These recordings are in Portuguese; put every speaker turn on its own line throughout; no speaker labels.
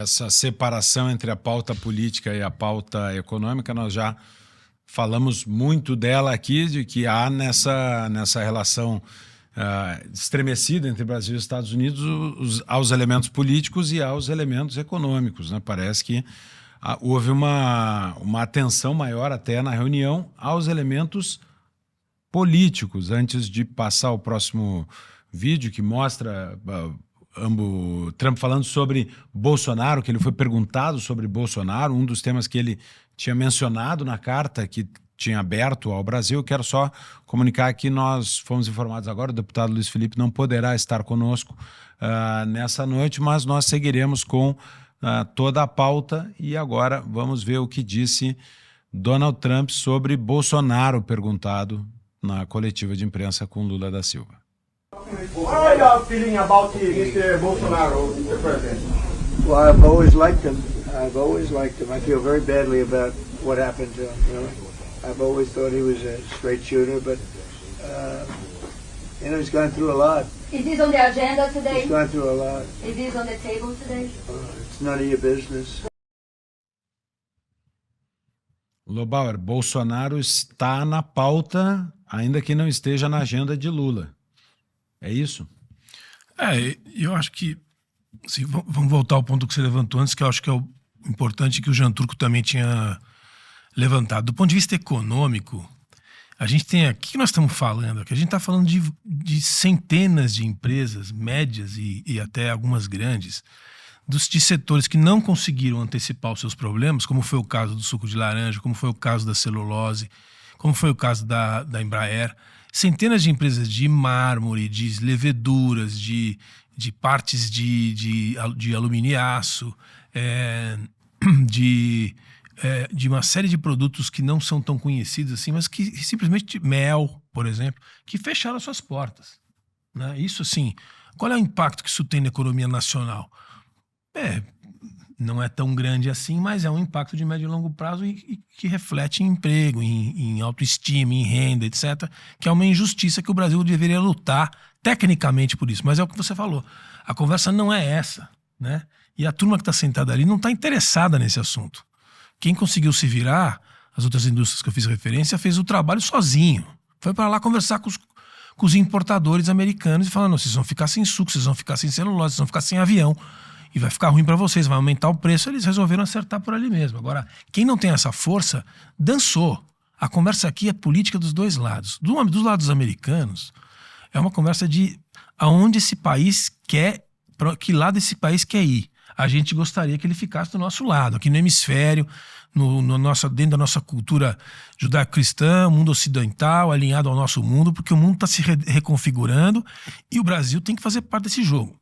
Essa separação entre a pauta política e a pauta econômica, nós já falamos muito dela aqui, de que há nessa relação estremecida entre Brasil e Estados Unidos aos elementos políticos e aos elementos econômicos, né? Parece que houve uma atenção maior até na reunião aos elementos políticos. Antes de passar o próximo vídeo que mostra Trump falando sobre Bolsonaro, que ele foi perguntado sobre Bolsonaro, um dos temas que ele tinha mencionado na carta que tinha aberto ao Brasil. Eu quero só comunicar que nós fomos informados agora, o deputado Luiz Felipe não poderá estar conosco nessa noite, mas nós seguiremos com toda a pauta. E agora vamos ver o que disse Donald Trump sobre Bolsonaro, perguntado na coletiva de imprensa com Lula da Silva.
How are you feeling about Mr. Bolsonaro, Mr. President?
Well, I've always liked him. I feel very badly about what happened to him. I've always thought he was a straight shooter, but he's gone through a lot.
Is this on the agenda today?
He's gone through a lot.
Is this on the table today?
It's none of your business.
Lobauer, Bolsonaro está na pauta, ainda que não esteja na agenda de Lula. É isso?
Eu acho que, assim, vamos voltar ao ponto que você levantou antes, que eu acho que é o importante, que o Jean Turco também tinha levantado. Do ponto de vista econômico, a gente tem aqui, o que nós estamos falando aqui? A gente está falando de centenas de empresas médias e até algumas grandes, de setores que não conseguiram antecipar os seus problemas, como foi o caso do suco de laranja, como foi o caso da celulose, como foi o caso da Embraer. Centenas de empresas de mármore, de leveduras, de partes de alumínio e aço, de uma série de produtos que não são tão conhecidos assim, mas que simplesmente, mel, por exemplo, que fecharam suas portas, né? Isso, assim, qual é o impacto que isso tem na economia nacional? Não é tão grande assim, mas é um impacto de médio e longo prazo e que reflete em emprego, em autoestima, em renda, etc., que é uma injustiça que o Brasil deveria lutar tecnicamente por isso. Mas é o que você falou, a conversa não é essa, né? E a turma que está sentada ali não está interessada nesse assunto. Quem conseguiu se virar, as outras indústrias que eu fiz referência, fez o trabalho sozinho. Foi para lá conversar com os importadores americanos e falar: não, vocês vão ficar sem suco, vocês vão ficar sem celulose, vocês vão ficar sem avião. E vai ficar ruim para vocês, vai aumentar o preço. Eles resolveram acertar por ali mesmo. Agora, quem não tem essa força, dançou. A conversa aqui é política dos dois lados. Dos lados americanos, é uma conversa de aonde esse país quer, para que lado esse país quer ir. A gente gostaria que ele ficasse do nosso lado, aqui no hemisfério, dentro da nossa cultura judaico-cristã, mundo ocidental, alinhado ao nosso mundo, porque o mundo está se reconfigurando e o Brasil tem que fazer parte desse jogo.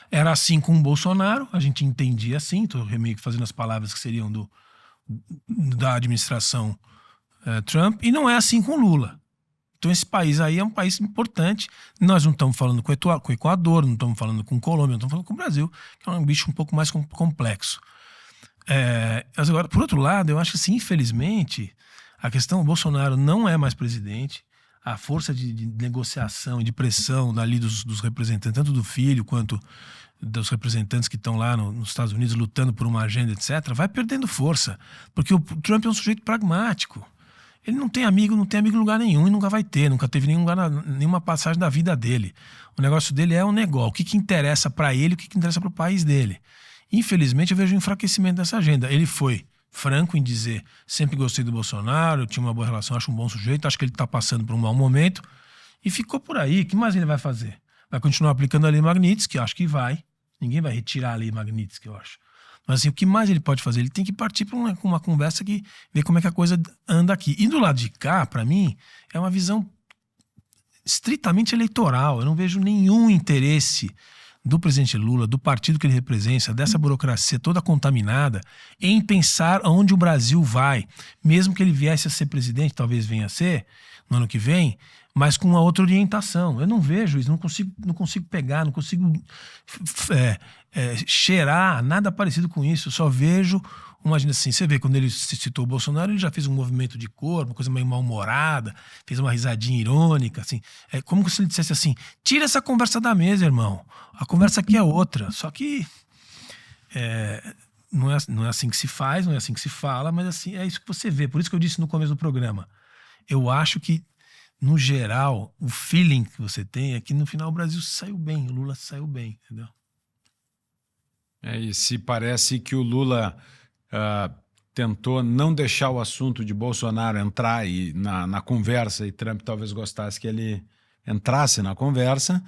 Era assim com o Bolsonaro, a gente entendia assim, estou meio que fazendo as palavras que seriam da administração Trump, e não é assim com Lula. Então esse país aí é um país importante. Nós não estamos falando com o Equador, não estamos falando com Colômbia, não estamos falando com o Brasil, que é um bicho um pouco mais complexo. Mas agora, por outro lado, eu acho que, assim, infelizmente, a questão: o Bolsonaro não é mais presidente. A força de negociação e de pressão dali dos representantes, tanto do filho quanto dos representantes que estão lá nos Estados Unidos lutando por uma agenda, etc., vai perdendo força. Porque o Trump é um sujeito pragmático. Ele não tem amigo em lugar nenhum e nunca vai ter, nunca teve nenhuma passagem da vida dele. O negócio dele é um negócio. O que interessa para ele, o que interessa para o país dele. Infelizmente, eu vejo um enfraquecimento dessa agenda. Ele foi franco em dizer: sempre gostei do Bolsonaro, eu tinha uma boa relação, acho um bom sujeito, acho que ele está passando por um mau momento, e ficou por aí. O que mais ele vai fazer? Vai continuar aplicando a lei Magnitsky, acho que vai. Ninguém vai retirar a lei Magnitsky, eu acho. Mas, assim, o que mais ele pode fazer? Ele tem que partir para uma conversa que vê como é que a coisa anda aqui. E do lado de cá, para mim, é uma visão estritamente eleitoral. Eu não vejo nenhum interesse do presidente Lula, do partido que ele representa, dessa burocracia toda contaminada, em pensar aonde o Brasil vai, mesmo que ele viesse a ser presidente, talvez venha a ser, no ano que vem, mas com uma outra orientação. Eu não vejo isso, não consigo pegar, não consigo cheirar nada parecido com isso. Eu só vejo uma agenda assim. Você vê, quando ele citou o Bolsonaro, ele já fez um movimento de corpo, uma coisa meio mal-humorada, fez uma risadinha irônica, assim. É como se ele dissesse assim: tira essa conversa da mesa, irmão. A conversa aqui é outra. Só que não é assim que se faz, não é assim que se fala, mas assim, é isso que você vê. Por isso que eu disse no começo do programa. Eu acho que, no geral, o feeling que você tem é que no final o Brasil saiu bem, o Lula saiu bem, entendeu?
E se parece que o Lula tentou não deixar o assunto de Bolsonaro entrar na conversa, e Trump talvez gostasse que ele entrasse na conversa.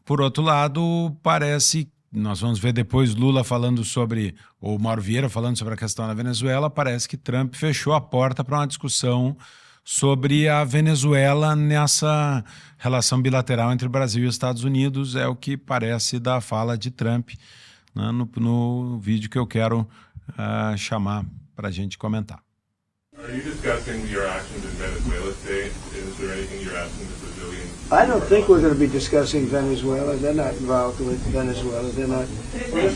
Por outro lado, parece, nós vamos ver depois Lula falando sobre, ou Mauro Vieira falando sobre a questão da Venezuela, parece que Trump fechou a porta para uma discussão sobre a Venezuela nessa relação bilateral entre Brasil e Estados Unidos, é o que parece da fala de Trump, né, no vídeo que eu quero chamar para a gente comentar.
Are you discussing your actions in Venezuela today? Is there anything you're asking the Brazilians?
I don't think we're going to be discussing Venezuela. They're not involved with Venezuela. They're not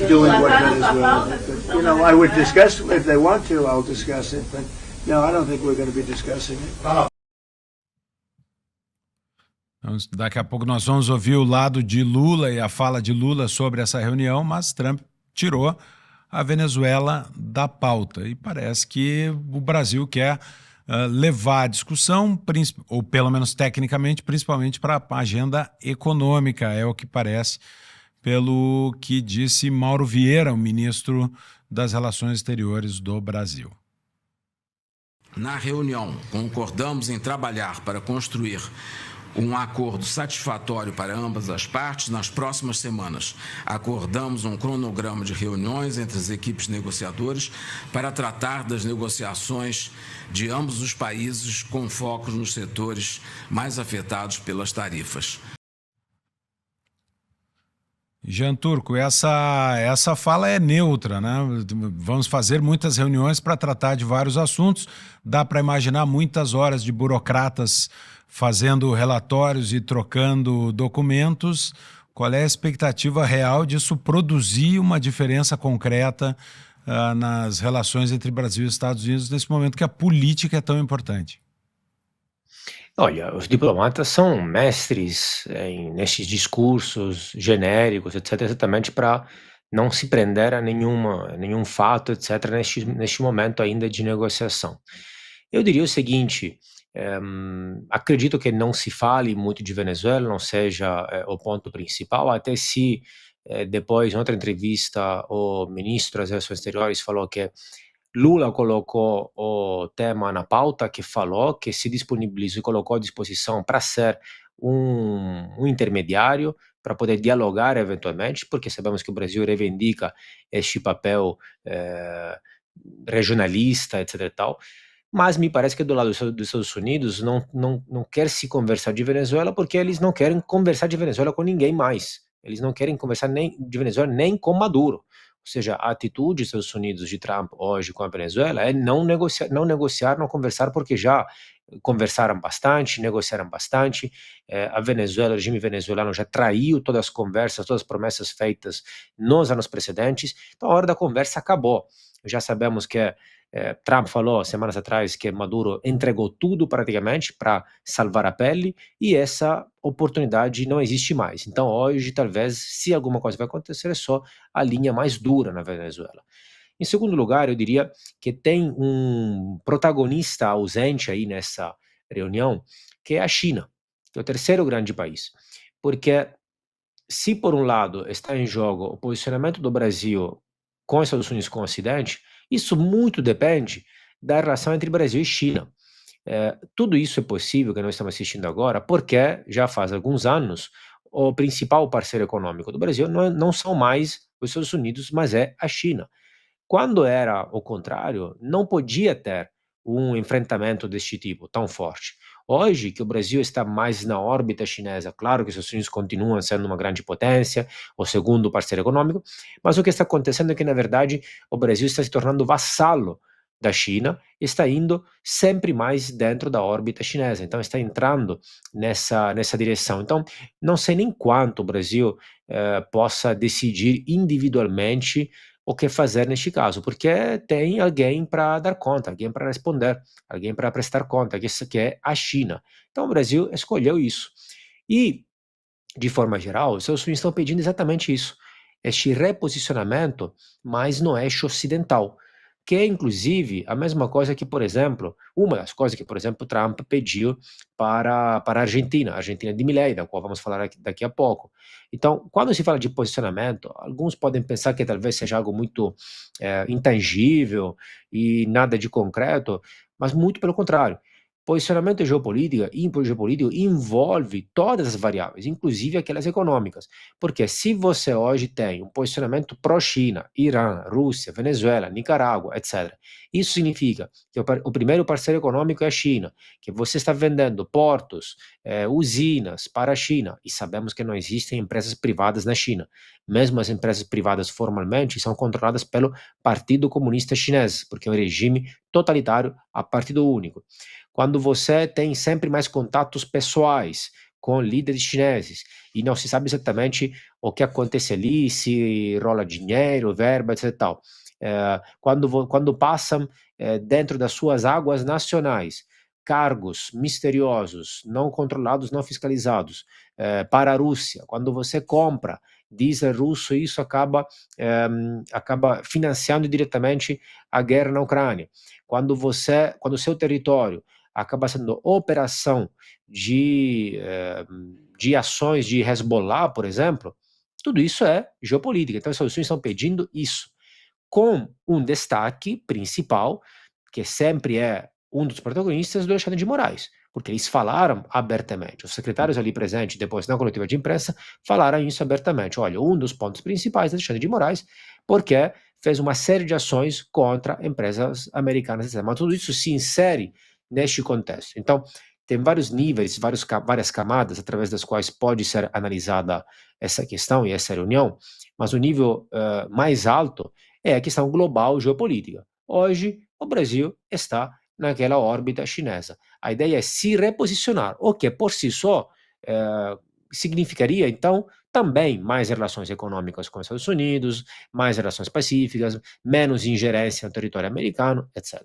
doing what Venezuela is. But, I would discuss, if they want to, I'll discuss it. But no, I don't think we're going to be discussing it.
Então, daqui a pouco nós vamos ouvir o lado de Lula e a fala de Lula sobre essa reunião, mas Trump tirou a Venezuela da pauta. E parece que o Brasil quer levar a discussão, ou pelo menos tecnicamente, principalmente para a agenda econômica, é o que parece, pelo que disse Mauro Vieira, o ministro das Relações Exteriores do Brasil.
Na reunião, concordamos em trabalhar para construir um acordo satisfatório para ambas as partes. Nas próximas semanas, acordamos um cronograma de reuniões entre as equipes negociadoras para tratar das negociações de ambos os países com foco nos setores mais afetados pelas tarifas.
Jean Turco, essa fala é neutra, né? Vamos fazer muitas reuniões para tratar de vários assuntos. Dá para imaginar muitas horas de burocratas fazendo relatórios e trocando documentos. Qual é a expectativa real disso produzir uma diferença concreta nas relações entre Brasil e Estados Unidos nesse momento que a política é tão importante?
Olha, os diplomatas são mestres nesses discursos genéricos, etc., exatamente para não se prender a nenhum fato, etc., neste momento ainda de negociação. Eu diria o seguinte, acredito que não se fale muito de Venezuela, não seja o ponto principal, até se depois, em outra entrevista, o ministro das Relações Exteriores falou que Lula colocou o tema na pauta, que falou que se disponibilizou e colocou à disposição para ser um intermediário, para poder dialogar eventualmente, porque sabemos que o Brasil reivindica este papel regionalista, etc. e tal. Mas me parece que do lado dos Estados Unidos não quer se conversar de Venezuela porque eles não querem conversar de Venezuela com ninguém mais. Eles não querem conversar nem de Venezuela nem com Maduro. Ou seja, a atitude dos Estados Unidos de Trump hoje com a Venezuela é não negociar, não conversar, porque já conversaram bastante, negociaram bastante. A Venezuela, o regime venezuelano já traiu todas as conversas, todas as promessas feitas nos anos precedentes. Então a hora da conversa acabou. Já sabemos que Trump falou semanas atrás que Maduro entregou tudo praticamente para salvar a pele e essa oportunidade não existe mais. Então hoje talvez, se alguma coisa vai acontecer, é só a linha mais dura na Venezuela. Em segundo lugar, eu diria que tem um protagonista ausente aí nessa reunião, que é a China, que é o terceiro grande país. Porque se por um lado está em jogo o posicionamento do Brasil com os Estados Unidos, com o Ocidente, isso muito depende da relação entre Brasil e China. Tudo isso é possível que nós estamos assistindo agora porque já faz alguns anos o principal parceiro econômico do Brasil não são mais os Estados Unidos, mas é a China. Quando era o contrário, não podia ter um enfrentamento deste tipo tão forte. Hoje, que o Brasil está mais na órbita chinesa, claro que os Estados Unidos continuam sendo uma grande potência, o segundo parceiro econômico, mas o que está acontecendo é que, na verdade, o Brasil está se tornando vassalo da China, está indo sempre mais dentro da órbita chinesa, então está entrando nessa direção. Então, não sei nem quanto o Brasil possa decidir individualmente o que fazer neste caso, porque tem alguém para dar conta, alguém para responder, alguém para prestar conta, que é a China. Então o Brasil escolheu isso. E, de forma geral, os Estados Unidos estão pedindo exatamente isso. este reposicionamento mais no eixo ocidental, que é inclusive a mesma coisa que, por exemplo, uma das coisas que, por exemplo, Trump pediu para a Argentina de Milei, da qual vamos falar daqui a pouco. Então, quando se fala de posicionamento, alguns podem pensar que talvez seja algo muito intangível e nada de concreto, mas muito pelo contrário. Posicionamento geopolítico envolve todas as variáveis, inclusive aquelas econômicas. Porque se você hoje tem um posicionamento pró-China, Irã, Rússia, Venezuela, Nicarágua, etc., isso significa que o primeiro parceiro econômico é a China, que você está vendendo portos, usinas para a China, e sabemos que não existem empresas privadas na China. Mesmo as empresas privadas formalmente são controladas pelo Partido Comunista Chinês, porque é um regime totalitário a partido único. Quando você tem sempre mais contatos pessoais com líderes chineses e não se sabe exatamente o que acontece ali, se rola dinheiro, verba, etc. Tal. Quando passam dentro das suas águas nacionais cargos misteriosos, não controlados, não fiscalizados, para a Rússia, quando você compra diesel russo, isso acaba financiando diretamente a guerra na Ucrânia. Quando o seu território acaba sendo operação de ações de Hezbollah, por exemplo, tudo isso é geopolítica. Então, as soluções estão pedindo isso, com um destaque principal, que sempre é um dos protagonistas do Alexandre de Moraes, porque eles falaram abertamente, os secretários ali presentes, depois na coletiva de imprensa, falaram isso abertamente. Olha, um dos pontos principais do Alexandre de Moraes, porque fez uma série de ações contra empresas americanas, etc. Mas tudo isso se insere neste contexto. Então, tem vários níveis, várias camadas através das quais pode ser analisada essa questão e essa reunião, mas o nível mais alto é a questão global geopolítica. Hoje, o Brasil está naquela órbita chinesa. A ideia é se reposicionar, o que por si só significaria, então, também mais relações econômicas com os Estados Unidos, mais relações pacíficas, menos ingerência no território americano, etc.